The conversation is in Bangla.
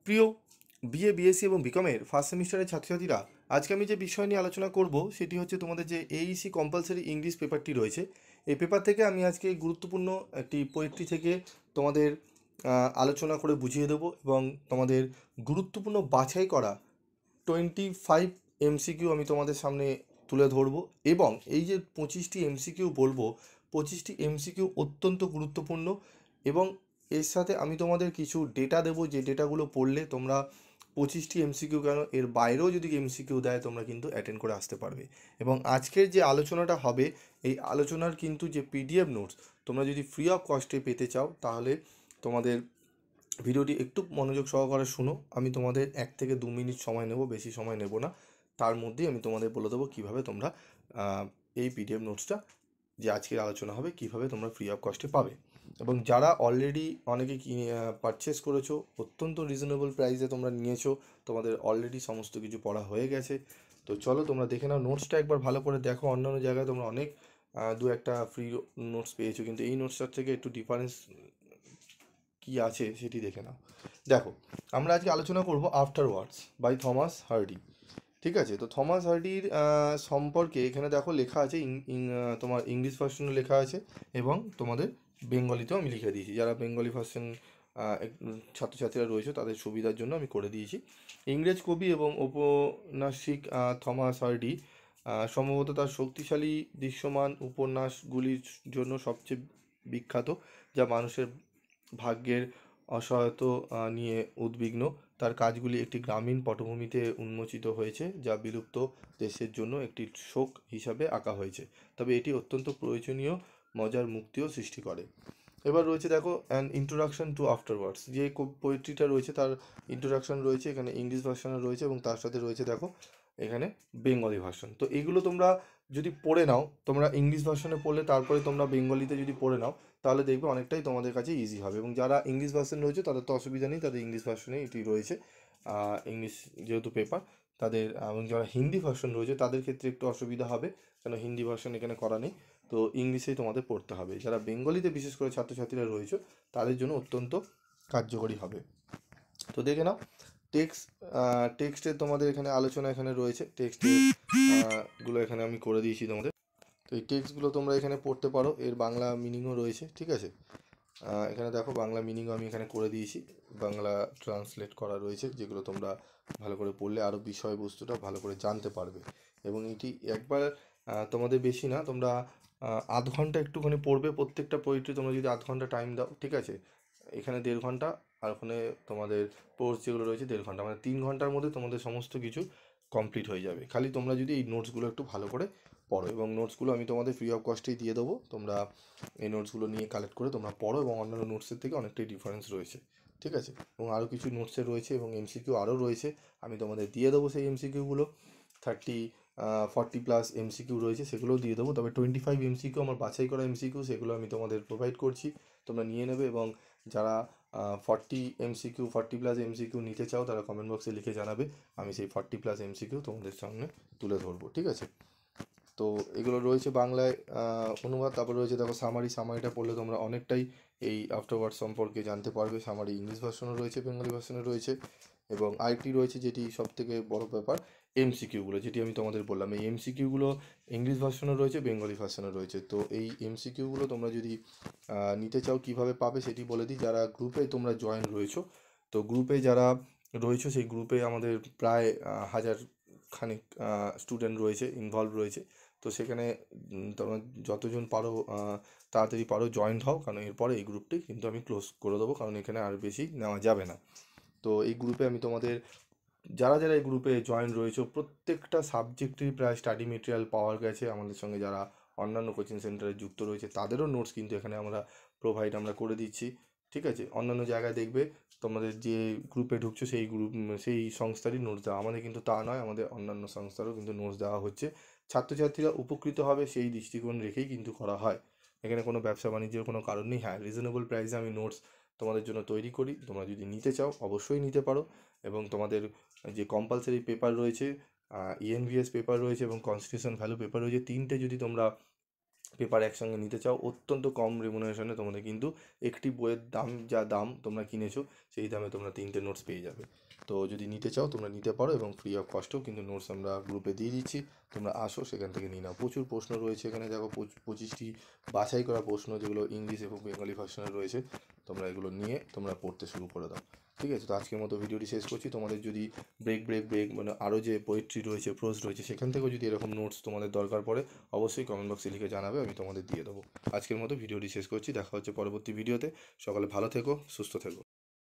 প্রিয় বিএ বিএসসি এবং বিকমের ফার্স্ট সেমিস্টারের ছাত্রছাত্রীরা, আজকে আমি যে বিষয় নিয়ে আলোচনা করব সেটি হচ্ছে তোমাদের যে এইসি কম্পালসারি ইংলিশ পেপারটি রয়েছে। এই পেপার থেকে আমি আজকে গুরুত্বপূর্ণ একটি পোয়েট্রি থেকে তোমাদের আলোচনা করে বুঝিয়ে দেবো এবং তোমাদের গুরুত্বপূর্ণ বাছাই করা 25 এমসিকিউ আমি তোমাদের সামনে তুলে ধরবো। এবং এই যে 25টি এমসিকিউ বলবো, 25টি এমসিকিউ অত্যন্ত গুরুত্বপূর্ণ। এবং এর সাথে আমি তোমাদের কিছু ডেটা দেবো, যে ডেটাগুলো পড়লে তোমরা 25টি এমসিকিউ কেন, এর বাইরেও যদি এমসিকিউ দেয় তোমরা কিন্তু অ্যাটেন্ড করে আসতে পারবে। এবং আজকের যে আলোচনাটা হবে, এই আলোচনার কিন্তু যে পিডিএফ নোটস তোমরা যদি ফ্রি অফ কস্টে পেতে চাও, তাহলে তোমাদের ভিডিওটি একটু মনোযোগ সহকারে শুনো। আমি তোমাদের 1 থেকে 2 মিনিট সময় নেব, বেশি সময় নেব না। তার মধ্যেই আমি তোমাদের বলে দেবো কীভাবে তোমরা এই পিডিএফ নোটসটা, যে আজকের আলোচনা হবে, কীভাবে তোমরা ফ্রি অফ কস্টে পাবে। এবং যারা অলরেডি অনেকে পারচেস করেছো, অত্যন্ত রিজনেবল প্রাইসে তোমরা নিয়েছো, তোমাদের অলরেডি সমস্ত কিছু পড়া হয়ে গেছে। তো চলো তোমরা দেখে নাও, নোটসটা একবার ভালো করে দেখো। অন্যান্য জায়গায় তোমরা অনেক দু একটা ফ্রি নোটস পেয়েছো, কিন্তু এই নোটসটার থেকে একটু ডিফারেন্স কি আছে সেটি দেখে নাও। দেখো, আমরা আজকে আলোচনা করব afterwards by Thomas Hardy. ঠিক আছে, তো থমাস হার্ডির সম্পর্কে এখানে দেখো লেখা আছে, তোমার ইংলিশ ভার্সনও লেখা আছে এবং তোমাদের বেঙ্গলিতেও আমি লিখে দিয়েছি। যারা বেঙ্গলি ভার্সন ছাত্রছাত্রীরা রয়েছে তাদের সুবিধার জন্য আমি করে দিয়েছি। ইংরেজ কবি এবং ঔপন্যাসিক থমাস হার্ডি সম্ভবত তার শক্তিশালী দৃশ্যমান উপন্যাসগুলির জন্য সবচেয়ে বিখ্যাত, যা মানুষের ভাগ্যের অসহায়ত্ব নিয়ে উদ্বিগ্ন। তার কাজগুলি একটি গ্রামীণ পটভূমিতে উন্মোচিত হয়েছে, যা বিলুপ্ত দেশের জন্য একটি শোক হিসাবে আঁকা হয়েছে, তবে এটি অত্যন্ত প্রয়োজনীয় মজার মুক্তিও সৃষ্টি করে। এবার রয়েছে দেখো অ্যান ইন্ট্রোডাকশন টু আফটারওয়ার্ডস, যে পোয়েট্রিটা রয়েছে তার ইন্ট্রোডাকশন রয়েছে এখানে, ইংলিশ ভার্সনে রয়েছে এবং তার সাথে রয়েছে দেখো এখানে বেঙ্গলি ভার্সন। তো এগুলো তোমরা যদি পড়ে নাও, তোমরা ইংলিশ ভার্সনে পড়লে তারপরে তোমরা বেঙ্গলিতে যদি পড়ে নাও, তাহলে দেখবে অনেকটাই তোমাদের কাছে ইজি হবে। এবং যারা ইংলিশ ভার্সন রয়েছে তাদের তো অসুবিধা নেই, তাদের ইংলিশ ভার্সনে এটি রয়েছে, ইংলিশ যেহেতু পেপার তাদের। এবং যারা হিন্দি ভার্সন রয়েছে তাদের ক্ষেত্রে একটু অসুবিধা হবে, কেন হিন্দি ভার্সন এখানে করা নেই, তো ইংলিশেই তোমাদের পড়তে হবে। যারা বেঙ্গলিতে বিশেষ করে ছাত্রছাত্রীরা রয়েছে তাদের জন্য অত্যন্ত কার্যকরী হবে। তো দেখে নাও, টেক্সট টেক্সটের তোমাদের এখানে আলোচনা এখানে রয়েছে, টেক্সটের গুলো এখানে আমি করে দিয়েছি তোমাদের। তো এই টেক্সটগুলো তোমরা এখানে পড়তে পারো, এর বাংলা মিনিংও রয়েছে। ঠিক আছে, এখানে দেখো বাংলা মিনিংও আমি এখানে করে দিয়েছি, বাংলা ট্রান্সলেট করা রয়েছে, যেগুলো তোমরা ভালো করে পড়লে আরও বিষয়বস্তুটা ভালো করে জানতে পারবে। এবং এটি একবার তোমাদের বেশি না, তোমরা আধ ঘন্টা একটুখানি পড়বে প্রত্যেকটা পোয়েট্রি। তোমরা যদি আধ ঘন্টা টাইম দাও, ঠিক আছে, এখানে 1.5 ঘন্টা, আর ওখানে তোমাদের কোর্স যেগুলো রয়েছে 1.5 ঘন্টা, মানে 3 ঘন্টার মধ্যে তোমাদের সমস্ত কিছু কমপ্লিট হয়ে যাবে। খালি তোমরা যদি এই নোটসগুলো একটু ভালো করে পড়ো, এবং নোটসগুলো আমি তোমাদের ফ্রি অফ কস্টেই দিয়ে দেবো। তোমরা এই নোটসগুলো নিয়ে কালেক্ট করে তোমরা পড়ো, এবং অন্যান্য নোটসের থেকে অনেকটাই ডিফারেন্স রয়েছে। ঠিক আছে, এবং আরও কিছু নোটসে রয়েছে এবং এমসিকিউ আরও রয়েছে, আমি তোমাদের দিয়ে দেবো সেই এমসিকিউগুলো। 40+ এমসিকিউ রয়েছে, সেগুলোও দিয়ে দেবো। তবে 25 এমসিকিউ আমার বাছাই করা এমসিকিউ, সেগুলো আমি তোমাদের প্রোভাইড করছি, তোমরা নিয়ে নেবে। এবং যারা 40+ এমসিকিউ নিতে চাও তারা কমেন্ট বক্সে লিখে জানাবে, আমি সেই 40+ এমসিকিউ তোমাদের সামনে তুলে ধরবো। ঠিক আছে, তো এগুলো রয়েছে বাংলায় অনুবাদ। তারপর রয়েছে দেখো সামারিটা পড়লে তোমরা অনেকটাই এই আফটারওয়ার্ড সম্পর্কে জানতে পারবে। সামারি ইংলিশ ভার্সনও রয়েছে, বেঙ্গলি ভার্সনে রয়েছে, এবং আরেকটি রয়েছে যেটি সবথেকে বড় ব্যাপার, এমসিকিউগুলো, যেটি আমি তোমাদের বললাম। এই এমসিকিউগুলো ইংলিশ ভার্সনে রয়েছে, বেঙ্গলি ভার্সনে রয়েছে। তো এই এমসিকিউগুলো তোমরা যদি নিতে চাও কিভাবে পাবে সেটি বলে দিই। যারা গ্রুপে তোমরা জয়েন রয়েছো, তো গ্রুপে যারা রয়েছো সেই গ্রুপে আমাদের প্রায় 1000 খানিক স্টুডেন্ট রয়েছে, ইনভলভ রয়েছে। তো সেখানে তোমরা যতজন পারো তাড়াতাড়ি পারো জয়েন্ট হও, কারণ এরপরে এই গ্রুপটি কিন্তু আমি ক্লোজ করে দেবো, কারণ এখানে আর বেশি নেওয়া যাবে না। তো এই গ্রুপে আমি তোমাদের, যারা যারা এই গ্রুপে জয়েন রয়েছে, প্রত্যেকটা সাবজেক্টেরই প্রায় স্টাডি মেটেরিয়াল পাওয়া গেছে। আমাদের সঙ্গে যারা অন্যান্য কোচিং সেন্টারে যুক্ত রয়েছে তাদেরও নোটস কিন্তু এখানে আমরা করে দিচ্ছি। ঠিক আছে, অন্যান্য জায়গায় দেখবে তোমাদের যে গ্রুপে ঢুকছো সেই সেই সংস্থারই নোটস দেওয়া, আমাদের কিন্তু তা নয়, আমাদের অন্যান্য সংস্থারও কিন্তু নোটস দেওয়া হচ্ছে। ছাত্রছাত্রীরা উপকৃত হবে সেই দৃষ্টিকোণ রেখেই কিন্তু করা হয়। এখানে কোনো ব্যবসা বাণিজ্যের কোনো কারণ নেই। হ্যাঁ, রিজনেবল প্রাইসে আমি নোটস তোমাদের জন্য তৈরি করি, তোমরা যদি নিতে চাও অবশ্যই নিতে পারো। এবং তোমাদের যে কম্পালসারি পেপার রয়েছে, ইএনভিএস পেপার রয়েছে এবং কনস্টিটিউশন ভ্যালু পেপার রয়েছে, তিনটে যদি তোমরা পেপার একসঙ্গে নিতে চাও, অত্যন্ত কম রেমুনারেশনে তোমাদের কিন্তু একটি বইয়ের দাম যা দাম তোমরা কিনেছো সেই দামে তোমরা 3টে নোটস পেয়ে যাবে। তো যদি নিতে চাও তোমরা নিতে পারো, এবং ফ্রি অফ কস্টেও কিন্তু নোটস আমরা গ্রুপে দিয়ে দিচ্ছি, তোমরা আসো সেখান থেকে নিয়ে নাও। প্রচুর প্রশ্ন রয়েছে এখানে, দেখো 25টি বাছাই করা প্রশ্ন যেগুলো ইংলিশ এবং বেঙ্গলি ভার্সনে রয়েছে, তোমরা এগুলো নিয়ে তোমরা পড়তে শুরু করে দাও। ঠিক আছে, তো আজকের মতো ভিডিওটি শেষ করছি। তোমাদের যদি ব্রেক মানে আরও যে পোয়েট্রি রয়েছে, প্রোজ রয়েছে, সেখান থেকেও যদি এরকম নোটস তোমাদের দরকার পড়ে অবশ্যই কমেন্ট বক্সে লিখে জানাবে, আমি তোমাদের দিয়ে দেবো। আজকের মতো ভিডিওটি শেষ করছি, দেখা হচ্ছে পরবর্তী ভিডিওতে। সকালে ভালো থেকো, সুস্থ থেকো।